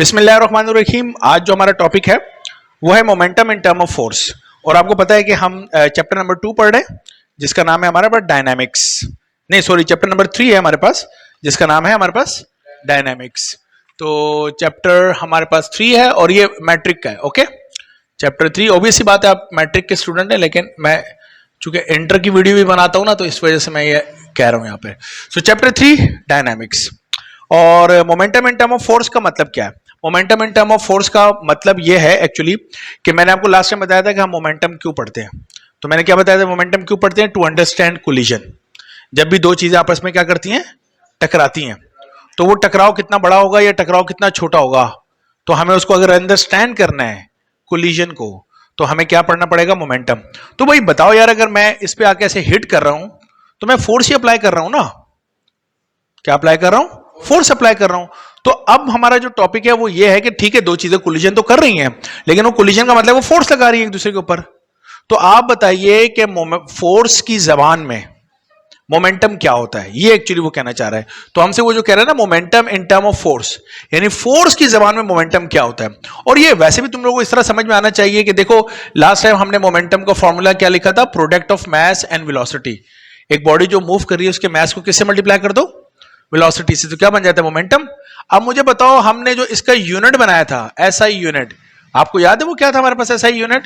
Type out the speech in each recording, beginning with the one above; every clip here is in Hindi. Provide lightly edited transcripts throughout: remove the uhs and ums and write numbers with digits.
बिस्मिल्लाहिर्रहमानिर्रहीम। आज जो हमारा टॉपिक है वो है momentum in term of force. और आपको पता है कि हम चैप्टर नंबर 2 पढ़ रहे हैं जिसका नाम है हमारे पास डायनामिक्स। नहीं सॉरी, चैप्टर नंबर 3 है हमारे पास जिसका नाम है हमारे पास डायनामिक्स। तो चैप्टर हमारे पास 3 है और ये मैट्रिक का है। ओके, चैप्टर 3 ऑब्वियसली बात है, आप मैट्रिक के स्टूडेंट हैं, लेकिन मैं चूंकि इंटर की वीडियो भी बनाता हूं ना, तो इस वजह से मैं ये कह रहा हूं यहाँ पे। So chapter 3 dynamics. और momentum in term of force का मतलब क्या है? Momentum in term of force का मतलब ये है एक्चुअली कि मैंने आपको लास्ट टाइम बताया था कि हम मोमेंटम क्यों पढ़ते हैं। तो मैंने क्या बताया था, मोमेंटम क्यों पढ़ते हैं? To understand collision. जब भी दो चीजें आपस में क्या करती हैं, टकराती हैं, तो वो टकराव कितना बड़ा होगा या टकराव कितना छोटा होगा, तो हमें उसको अगर अंडरस्टैंड करना है कोलिजन को, तो हमें क्या पढ़ना पड़ेगा? मोमेंटम। तो भाई बताओ यार, अगर मैं इस पे आके ऐसे हिट कर रहा हूं तो मैं फोर्स ही अप्लाई कर रहा हूं ना। क्या अप्लाई कर रहा हूं? फोर्स अप्लाई कर रहा हूं। तो अब हमारा जो टॉपिक है वो ये है कि ठीक है, दो चीजें कोलिजन तो कर रही हैं, लेकिन वो कोलिजन का मतलब वो फोर्स लगा रही है एक दूसरे के ऊपर। तो आप बताइए कि फोर्स की जबान में मोमेंटम क्या होता है, ये एक्चुअली वो कहना चाह रहा है। तो हमसे वो जो कह रहा है ना, momentum in term of force, यानी फोर्स की जबान में मोमेंटम क्या होता है। और ये वैसे भी तुम लोगों को इस तरह समझ में आना चाहिए कि देखो, लास्ट टाइम हमने मोमेंटम का फॉर्मूला क्या लिखा था? Product of mass and velocity. एक बॉडी जो मूव कर रही है उसके मास को किससे मल्टीप्लाई कर दो? वेलोसिटी से। तो क्या बन जाता है? मोमेंटम। अब मुझे बताओ, हमने जो इसका यूनिट बनाया था, एसआई यूनिट, आपको याद है वो क्या था हमारे पास? एसआई यूनिट,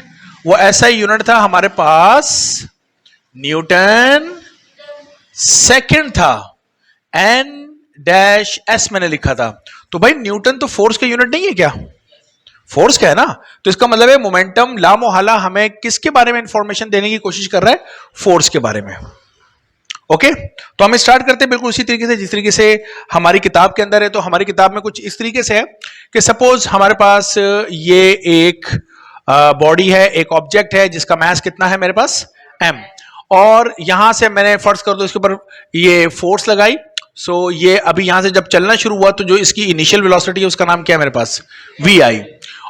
वो एसआई यूनिट था हमारे पास न्यूटन सेकंड था, एन डैश एस मैंने लिखा था। तो भाई न्यूटन तो फोर्स का यूनिट नहीं है क्या? फोर्स का है ना। तो इसका मतलब है मोमेंटम लामोहला हमें किसके बारे में इंफॉर्मेशन देने की कोशिश कर रहा है? फोर्स के बारे में। ओके, तो हम स्टार्ट करते हैं बिल्कुल उसी तरीके से जिस तरीके से हमारी किताब के अंदर है। तो हमारी किताब में कुछ इस तरीके से है कि सपोज हमारे पास ये एक बॉडी है, एक ऑब्जेक्ट है जिसका मास कितना है मेरे पास? m। और यहां से मैंने फर्ज कर दो इसके ऊपर ये फोर्स लगाई। सो ये अभी यहां से जब चलना शुरू हुआ तो जो इसकी इनिशियल वेलोसिटी है उसका नाम क्या है मेरे पास? vi।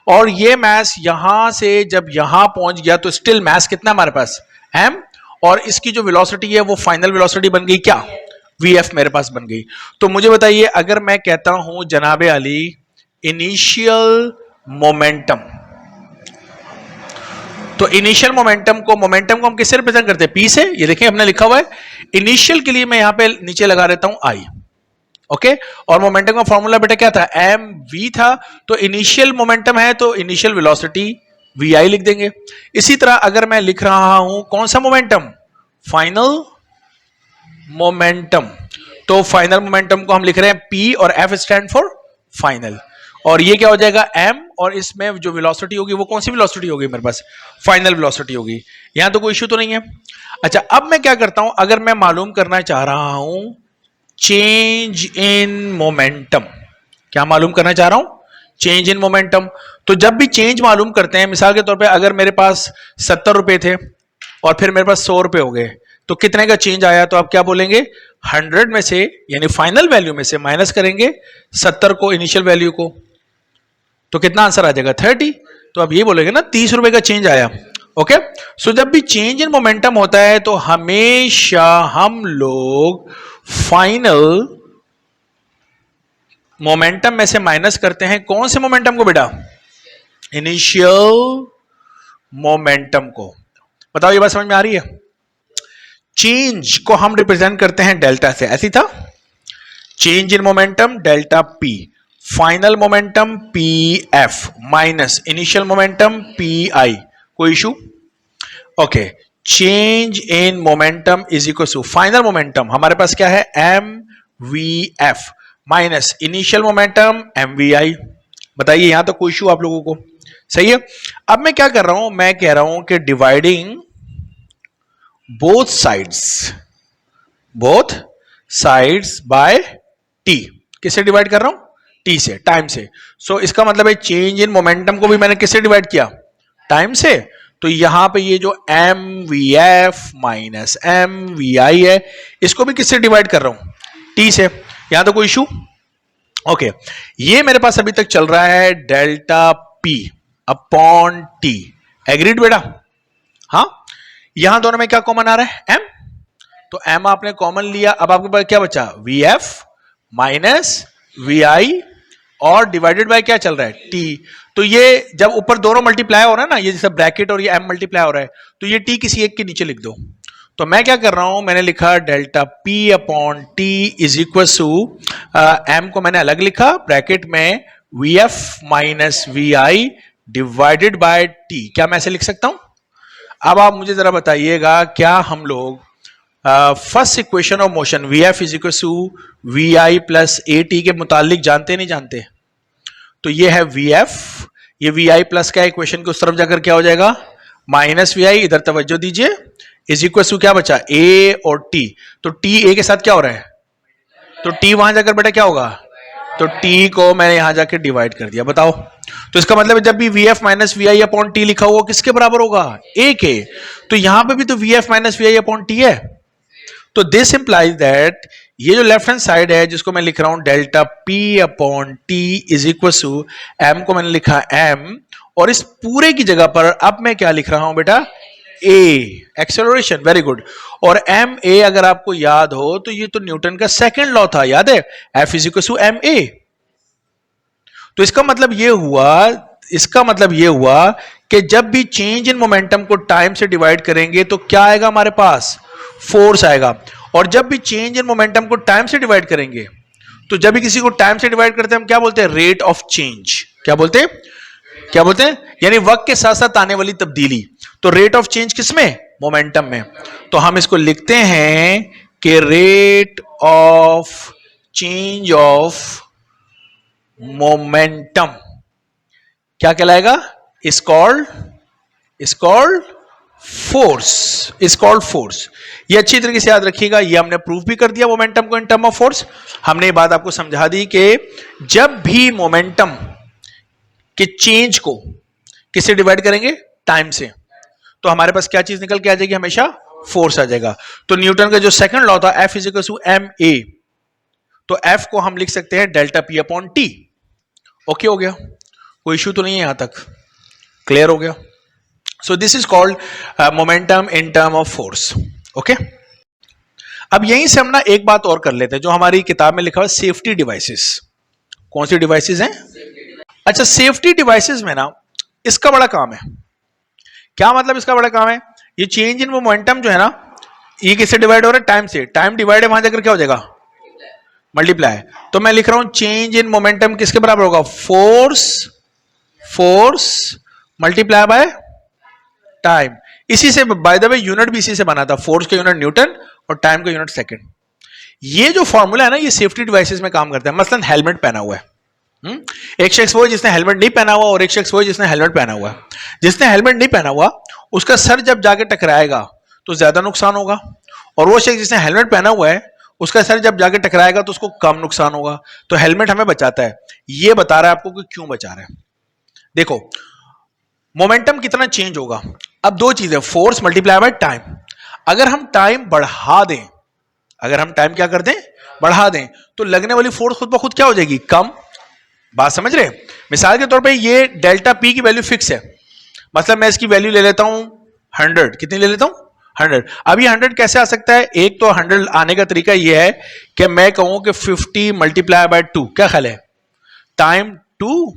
और ये मास यहां से जब यहां पहुंच गया तो स्टिल मास कितना हमारे पास? m। और इसकी जो वेलोसिटी है वो फाइनल वेलोसिटी बन गई क्या? vf मेरे पास बन गई। तो मुझे बताइए, अगर मैं कहता हूं जनाबे अली इनिशियल मोमेंटम, तो इनिशियल मोमेंटम को हम किससे रिप्रेजेंट करते हैं? p से। ये देखिए हमने लिखा हुआ है इनिशियल के लिए, मैं यहां पे नीचे लगा देता हूं i। ओके, और मोमेंटम का फॉर्मूला बेटा क्या था? mv था। तो इनिशियल मोमेंटम है तो इनिशियल वेलोसिटी vi लिख देंगे। इसी तरह अगर मैं लिख रहा हूं कौन सा मोमेंटम? Final momentum. तो फाइनल मोमेंटम को हम लिख रहे हैं p और f स्टैंड फॉर फाइनल। और ये क्या हो जाएगा? m। और इसमें जो वेलोसिटी होगी वो कौन सी वेलोसिटी होगी मेरे पास? फाइनल वेलोसिटी होगी। यहां तो कोई इश्यू तो नहीं है। अच्छा, अब मैं क्या करता हूं, अगर मैं मालूम करना चाह रहा हूं चेंज इन मोमेंटम। क्या मालूम करना चाह रहा हूं? Change in momentum. तो जब भी चेंज मालूम करते हैं, मिसाल के तौर पे अगर मेरे पास 70 रुपए थे और फिर मेरे पास 100 रुपए हो गए, तो कितने का चेंज आया? तो आप क्या बोलेंगे? 100 में से, यानी फाइनल वैल्यू में से माइनस करेंगे 70 को, इनिशियल वैल्यू को, तो कितना आंसर आ जाएगा? 30। तो आप ये बोलेंगे ना 30 रुपए का चेंज आया। ओके, सो जब भी चेंज इन मोमेंटम होता है तो हमेशा हम लोग फाइनल मोमेंटम में से माइनस करते हैं कौन से मोमेंटम को बेटा? इनिशियल मोमेंटम को। बताओ ये बात समझ में आ रही है? चेंज को हम रिप्रेजेंट करते हैं डेल्टा से, ऐसी था। Change in momentum delta p, final momentum pf minus initial momentum pi। कोई issue? Okay, change in momentum is equal to final momentum हमारे पास क्या है? mvf minus initial momentum mvi। बताइए, यहां तो कोई इशू आप लोगों को? सही है। अब मैं क्या कर रहा हूं, मैं कह रहा हूं कि dividing both sides by t। किससे डिवाइड कर रहा हूं? t से, टाइम से। सो इसका मतलब है चेंज इन मोमेंटम को भी मैंने किससे डिवाइड किया? टाइम से। तो यहां पे ये जो mvf माइनस mvi है, इसको भी किससे डिवाइड कर रहा हूं? t से। यहां तो कोई इशू? ओके, ये मेरे पास अभी तक चल रहा है delta p upon t। Agreed बेटा? हाँ, यहां दोनों में क्या कॉमन आ रहा है? m। तो m आपने कॉमन लिया, अब आपके पास क्या बचा? vf माइनस vi और डिवाइडेड बाय क्या चल रहा है, टी। तो ये जब ऊपर दोनों मल्टीप्लाई हो रहा है ना, ये जैसे ब्रैकेट और ये m मल्टीप्लाई हो रहा है, तो ये t किसी एक के नीचे लिख दो। तो मैं क्या कर रहा हूं, मैंने लिखा delta p upon T is equal to m को मैंने अलग लिखा ब्रैकेट में vf minus vi divided by t। क्या मैं ऐसे लिख सकता हूं? अब आप मुझे जरा बताइएगा, क्या हम लोग first equation of motion vf is equal to vi plus at के मुतालिक जानते नहीं जानते? तो ये है vf, ये vi प्लस का इक्वेशन के उस तरफ जाकर क्या हो जाएगा, माइनस vi, इधर तवज्जो दीजिए, इज इक्वल टू क्या बचा, a और t। तो t a के साथ क्या हो रहा है, तो t वहां जाकर बेटा क्या होगा, तो t को मैंने यहां जाकर डिवाइड कर दिया। बताओ, तो इसका मतलब जब भी vf minus vi upon t लिखा हुआ किसके बराबर होगा, a के। तो यहां पे भी तो vf minus vi upon t है। तो दिस इंप्लाइज दैट ये जो लेफ्ट हैंड साइड है जिसको मैं लिख रहा हूं delta p upon t is equal to m को मैंने लिखा m, और इस पूरे की जगह पर अब मैं क्या लिख रहा हूं बेटा, a एक्सेलरेशन। Very good. और m a अगर आपको याद हो तो ये तो न्यूटन का सेकंड लॉ था, याद है, F is equal to m a। तो इसका मतलब ये हुआ कि जब भी चेंज इन मोमेंटम को टाइम से डिवाइड करेंगे तो क्या आएगा हमारे पास, फोर्स आएगा। और जब भी चेंज इन मोमेंटम को टाइम से डिवाइड करेंगे, तो जब भी किसी को टाइम से डिवाइड करते हैं हम क्या बोलते हैं, रेट ऑफ चेंज। क्या बोलते हैं, यानी वक्त के साथ साथ आने वाली तब्दीली। तो रेट ऑफ चेंज किसमें, मोमेंटम में। तो हम इसको लिखते हैं कि rate of change of momentum क्या कहलाएगा, इज कॉल्ड फोर्स। ये अच्छी तरीके से याद रखिएगा, ये हमने प्रूफ भी कर दिया मोमेंटम को इन टर्म ऑफ फोर्स। हमने ये बात आपको समझा दी कि जब भी मोमेंटम के चेंज को किससे डिवाइड करेंगे, टाइम से, तो हमारे पास क्या चीज निकल के आ जाएगी, हमेशा फोर्स आ जाएगा। तो न्यूटन का जो सेकंड लॉ था F is equal to M A, तो F को हम लिख सकते हैं delta P upon T. Okay हो गया, कोई इश्यू तो नहीं है, यहां तक क्लियर हो गया। So this is called momentum in term of force. Okay, अब यहीं से हम ना एक बात और कर लेते हैं जो हमारी किताब में लिखा हुआ सेफ्टी डिवाइसेस। कौन सी डिवाइसेस हैं? अच्छा, सेफ्टी डिवाइसेस में ना इसका बड़ा काम है। क्या मतलब इसका बड़ा काम है, ये चेंज इन मोमेंटम जो है ना, ये किससे डिवाइड हो रहा है, टाइम से। टाइम डिवाइड है, वहां जाकर क्या हो जाएगा, मल्टीप्लाई। तो मैं लिख रहा हूं चेंज इन मोमेंटम किसके बराबर होगा, फोर्स मल्टीप्लाई बाय टाइम। इसी से बाय द वे यूनिट भी इसी से बना था, फोर्स का यूनिट न्यूटन और टाइम का यूनिट सेकंड। ये जो फॉर्मूला है ना, ये सेफ्टी डिवाइसेस में काम करता है। मसलन हेलमेट पहना हुआ है, एक शख्स वो है जिसने हेलमेट नहीं पहना हुआ और एक शख्स वो है जिसने हेलमेट पहना हुआ है। जिसने हेलमेट नहीं पहना हुआ उसका सर जब जाके टकराएगा तो ज्यादा नुकसान होगा, और वो शख्स जिसने हेलमेट पहना हुआ है उसका सर जब जाके टकराएगा तो उसको कम नुकसान होगा। तो हेलमेट हमें बचाता है। ये बता रहा है आपको कि क्यों बचा रहा है। देखो मोमेंटम कितना चेंज होगा, अब दो चीजें, फोर्स मल्टीप्लाई बाय टाइम। अगर हम टाइम बढ़ा दें, क्या कर दें, बढ़ा दें, तो लगने वाली फोर्स खुद ब खुद क्या हो जाएगी, कम। बात समझ रहे? मिसाल के तौर पे ये डेल्टा पी की वैल्यू फिक्स है, मतलब मैं इसकी वैल्यू ले लेता हूं 100। कितनी ले लेता हूं, 100। अब ये 100 कैसे आ सकता है, एक तो 100 आने का तरीका ये है कि मैं कहूं कि 50 मल्टीप्लाई बाय 2, क्या ख्याल है, टाइम 2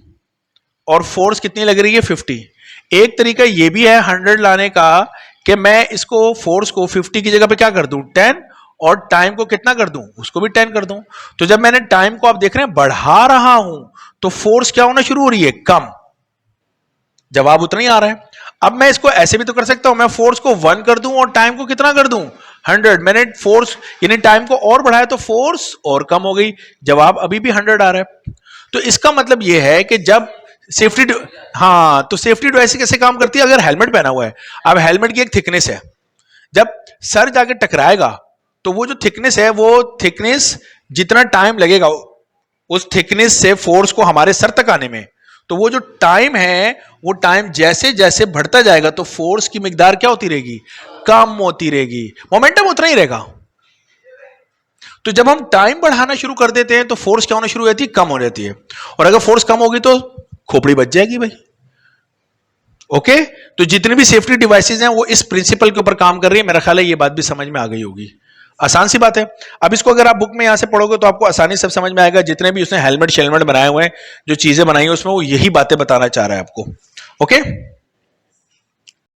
और फोर्स कितनी लग रही है, 50। एक तरीका ये भी है 100 लाने का कि मैं इसको फोर्स को 50 की जगह पे क्या कर दूं, 10, और टाइम को कितना कर दूं, उसको भी 10 कर दूं। तो जब मैंने टाइम को आप देख रहे हैं बढ़ा रहा हूं तो फोर्स क्या होना शुरू हो रही है, कम। जवाब उतना ही आ रहा है। अब मैं इसको ऐसे भी तो कर सकता हूं, मैं फोर्स को 1 कर दूं और टाइम को कितना कर दूं, 100। मैंने फोर्स यानी टाइम को और बढ़ाया तो फोर्स और कम हो गई, जवाब अभी भी 100 आ रहा है। तो इसका मतलब यह है कि जब सेफ्टी, हाँ, तो सेफ्टी डिवाइस कैसे काम करती है, अगर हेलमेट पहना हुआ है, अब हेलमेट की एक थिकनेस है, जब सर जाके टकराएगा तो वो जो थिकनेस है, वो थिकनेस जितना टाइम लगेगा उस थिकनेस से फोर्स को हमारे सर तक आने में, तो वो जो टाइम है वो टाइम जैसे जैसे बढ़ता जाएगा तो फोर्स की मिकदार क्या होती रहेगी, कम होती रहेगी, मोमेंटम उतना ही रहेगा। तो जब हम टाइम बढ़ाना शुरू कर देते हैं तो फोर्स क्या होना शुरू हो जाती है, कम हो जाती है। और अगर फोर्स कम होगी तो खोपड़ी बच जाएगी भाई। ओके, तो जितनी भी सेफ्टी डिवाइसेस हैं वो इस प्रिंसिपल के ऊपर काम कर रही है। मेरा ख्याल है ये बात भी समझ में आ गई होगी। आसान सी बात है। अब इसको अगर आप बुक में यहां से पढ़ोगे तो आपको आसानी से समझ में आएगा, जितने भी उसने हेलमेट शेलमेट बनाए हुए हैं, जो चीजें बनाई हैं उसमें वो यही बातें बताना चाह रहा है आपको। ओके